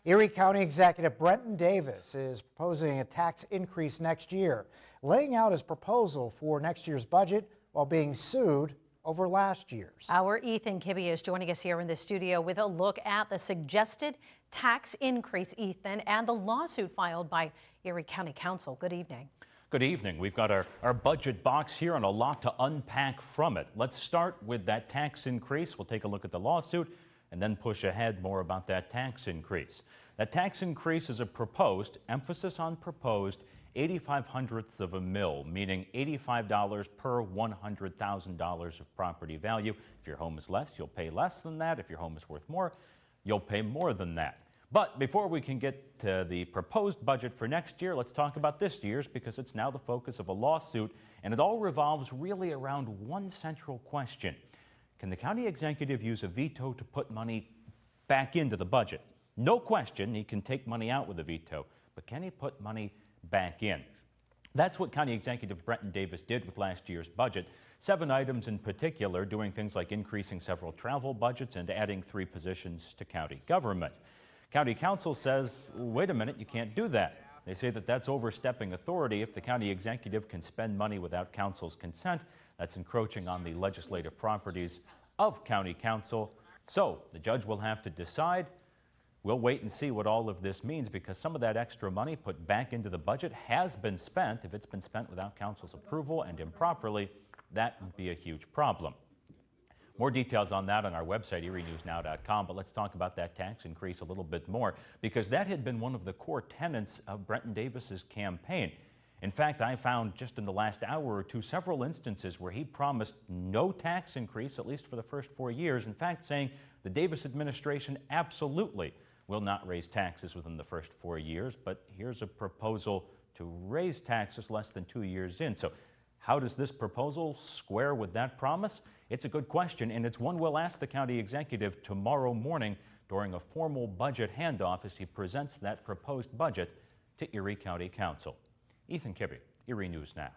Erie County Executive Brenton Davis is proposing a tax increase next year, laying out his proposal for next year's budget while being sued over last year's. Our Ethan Kibbe is joining us here in the studio with a look at the suggested tax increase, Ethan, and the lawsuit filed by Erie County Council. Good evening. Good evening. We've got our budget box here and a lot to unpack from it. Let's start with that tax increase. We'll take a look at the lawsuit and then push ahead more about that tax increase. That tax increase is a proposed, emphasis on proposed, 85/100ths of a mil, meaning $85 per $100,000 of property value. If your home is less, you'll pay less than that. If your home is worth more, you'll pay more than that. But before we can get to the proposed budget for next year, let's talk about this year's, because it's now the focus of a lawsuit, and it all revolves really around one central question. Can the county executive use a veto to put money back into the budget? No question, he can take money out with a veto, but can he put money back in? That's what County Executive Brenton Davis did with last year's budget. 7 items in particular, doing things like increasing several travel budgets and adding 3 positions to county government. County Council says, wait a minute, you can't do that. They say that that's overstepping authority. If the county executive can spend money without council's consent, that's encroaching on the legislative properties of county council. So the judge will have to decide. We'll wait and see what all of this means, because some of that extra money put back into the budget has been spent. If it's been spent without council's approval and improperly, that would be a huge problem. More details on that on our website, erienewsnow.com, but let's talk about that tax increase a little bit more, because that had been one of the core tenets of Brenton Davis's campaign. In fact, I found just in the last hour or two several instances where he promised no tax increase, at least for the first 4 years. In fact, saying the Davis administration absolutely will not raise taxes within the first 4 years, but here's a proposal to raise taxes less than 2 years in. So how does this proposal square with that promise? It's a good question, and it's one we'll ask the county executive tomorrow morning during a formal budget handoff as he presents that proposed budget to Erie County Council. Ethan Kibbe, Erie News Now.